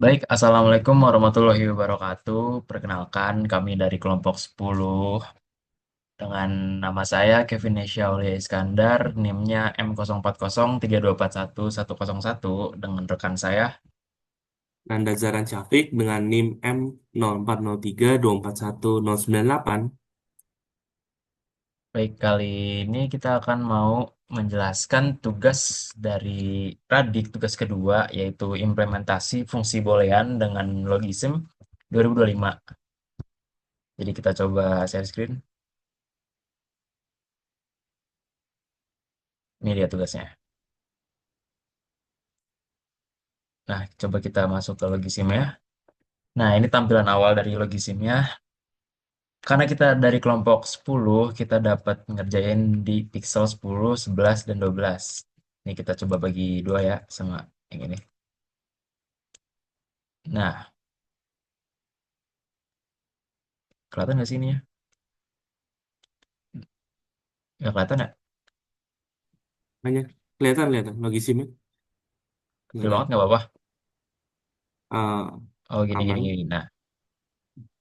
Baik, Assalamualaikum warahmatullahi wabarakatuh. Perkenalkan, kami dari kelompok 10 dengan nama saya Kevin Nesya Aulia Iskandar, NIM-nya M0403241101 dengan rekan saya. Nanda Zaran Syafiq dengan NIM M0403241098. Baik, kali ini kita akan mau menjelaskan tugas dari Radik, tugas kedua, yaitu implementasi fungsi boolean dengan logisme 2025. Jadi kita coba share screen. Ini dia tugasnya. Nah, coba kita masuk ke logisme ya. Nah, ini tampilan awal dari logisimnya. Karena kita dari kelompok 10, kita dapat ngerjain di pixel 10, 11, dan 12. Ini kita coba bagi dua ya, sama yang ini. Nah, kelihatan nggak sih ini ya? Nggak kelihatan ya? Hanya kelihatan logisimnya Kecil nggak banget ada. nggak apa-apa. Ah, Oh, gini, gini, aman. gini.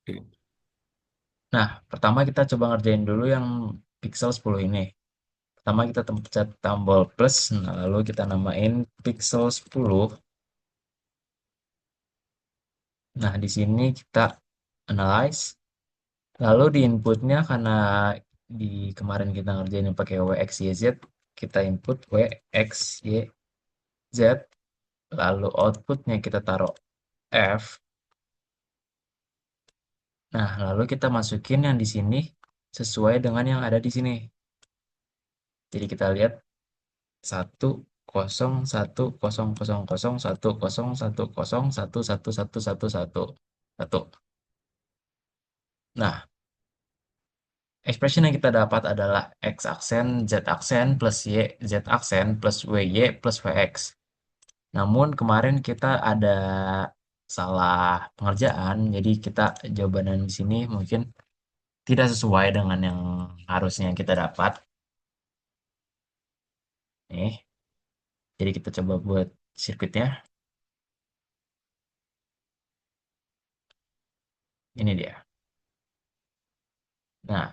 Oke. Nah, pertama kita coba ngerjain dulu yang pixel 10 ini. Pertama kita pencet tombol plus, nah, lalu kita namain pixel 10. Nah, di sini kita analyze. Lalu di inputnya karena di kemarin kita ngerjain yang pakai WXYZ, kita input WXYZ, lalu outputnya kita taruh F. Nah, lalu kita masukin yang di sini sesuai dengan yang ada di sini. Jadi kita lihat 1, 0, 1, 0, 0, 1, 0, 1, 1, 1, 1, 1, 1. Nah, expression yang kita dapat adalah X aksen, Z aksen, plus Y, Z aksen, plus WY, plus WX. Namun kemarin kita ada salah pengerjaan, jadi kita jawaban di sini mungkin tidak sesuai dengan yang harusnya kita dapat. Nih, jadi kita coba buat sirkuitnya. Ini dia. Nah,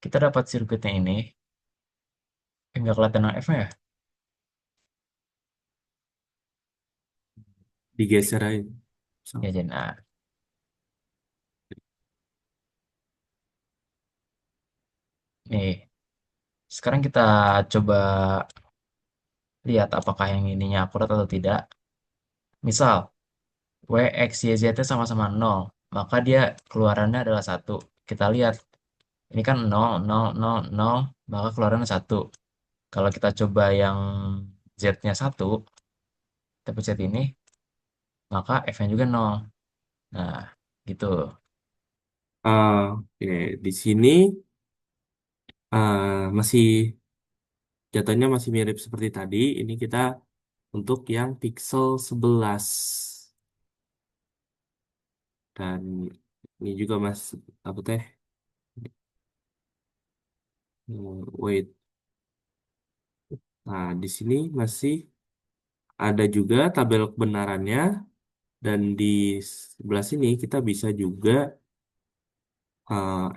kita dapat sirkuitnya ini. Nggak kelihatan yang F-nya ya? Digeser aja. So, Ya, jadi nah, nih. Sekarang kita coba lihat apakah yang ininya akurat atau tidak. Misal, W, X, Y, Z sama-sama 0, maka dia keluarannya adalah 1. Kita lihat, ini kan 0, 0, 0, 0, maka keluarannya 1. Kalau kita coba yang Z-nya 1, kita pencet ini, maka F-nya juga 0. Nah, gitu. oke. Di sini masih jatuhnya masih mirip seperti tadi. Ini kita untuk yang pixel 11 dan ini juga mas apa teh? Wait. Nah, di sini masih ada juga tabel kebenarannya. Dan di sebelah sini kita bisa juga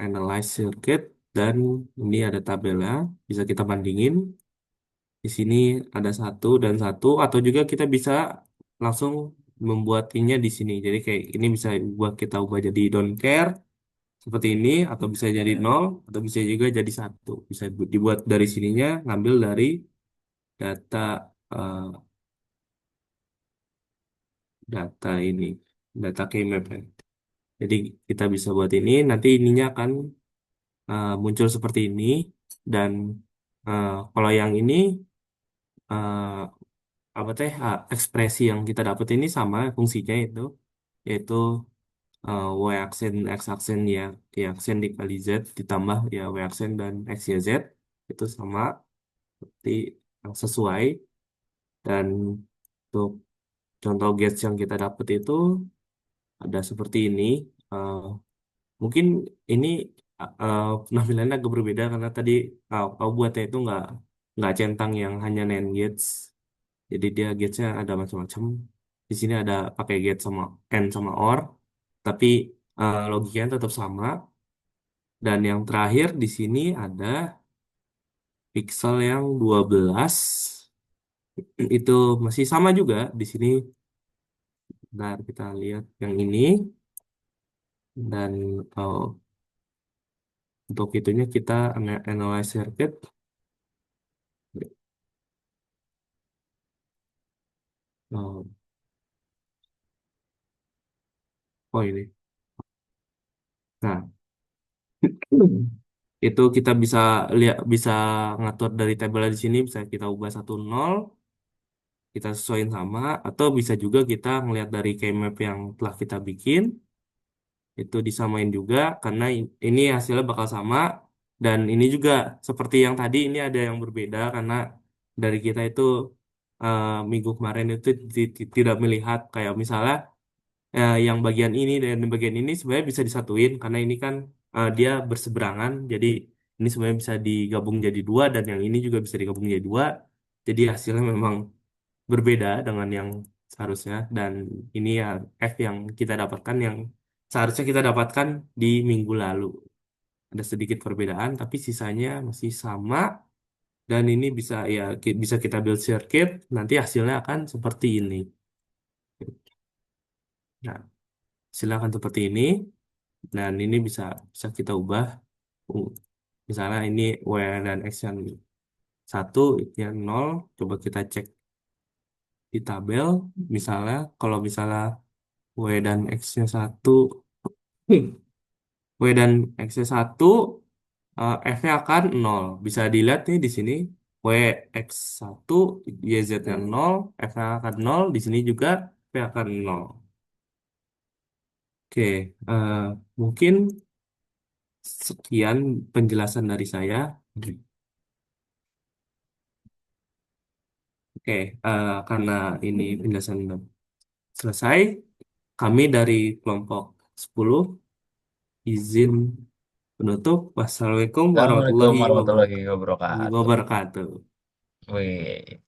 analyze circuit dan ini ada tabelnya, bisa kita bandingin. Di sini ada satu dan satu, atau juga kita bisa langsung membuatinya di sini. Jadi kayak ini bisa kita ubah jadi don't care seperti ini, atau bisa jadi nol, atau bisa juga jadi satu. Bisa dibuat dari sininya, ngambil dari data eh, data ini, data keymap ya. Jadi kita bisa buat ini, nanti ininya akan muncul seperti ini dan kalau yang ini eh, apa teh ekspresi yang kita dapat ini sama fungsinya itu yaitu y aksen x aksen ya y aksen dikali z ditambah ya y aksen dan x y z itu sama seperti yang sesuai dan untuk contoh gates yang kita dapat itu ada seperti ini. Eh, Mungkin ini penampilannya agak berbeda karena tadi kau buatnya itu nggak centang yang hanya NaND gates. Jadi dia gatesnya ada macam-macam. Di sini ada pakai get sama and sama or, tapi logikanya tetap sama. Dan yang terakhir di sini ada pixel yang 12. Itu masih sama juga di sini. Bentar, kita lihat yang ini. Dan untuk itunya kita analyze circuit. Oh, oh ini. Nah, itu kita bisa lihat, bisa ngatur dari tabel di sini, bisa kita ubah 1 0, kita sesuaiin sama, atau bisa juga kita ngelihat dari keymap yang telah kita bikin, itu disamain juga, karena ini hasilnya bakal sama, dan ini juga seperti yang tadi, ini ada yang berbeda, karena dari kita itu minggu kemarin itu tidak melihat, kayak misalnya yang bagian ini dan bagian ini sebenarnya bisa disatuin karena ini kan dia berseberangan, jadi ini sebenarnya bisa digabung jadi dua dan yang ini juga bisa digabung jadi dua, jadi hasilnya memang berbeda dengan yang seharusnya, dan ini ya F yang kita dapatkan yang seharusnya kita dapatkan di minggu lalu ada sedikit perbedaan tapi sisanya masih sama, dan ini bisa ya bisa kita build circuit, nanti hasilnya akan seperti ini. Nah, hasilnya akan seperti ini. Dan ini bisa bisa kita ubah. Uh, Misalnya ini W dan X yang satu, yang nol. Coba kita cek di tabel. Misalnya kalau misalnya W dan X-nya satu, W dan X-nya satu, F-nya akan nol. Bisa dilihat nih di sini. W X satu, YZ-nya nol, F-nya akan nol. Di sini juga F akan nol. Oke, mungkin sekian penjelasan dari saya. Oke, karena ini penjelasan udah selesai, kami dari kelompok 10 izin penutup. Wassalamualaikum Assalamualaikum warahmatullahi warahmatullahi wabarakatuh. wabarakatuh. Wih.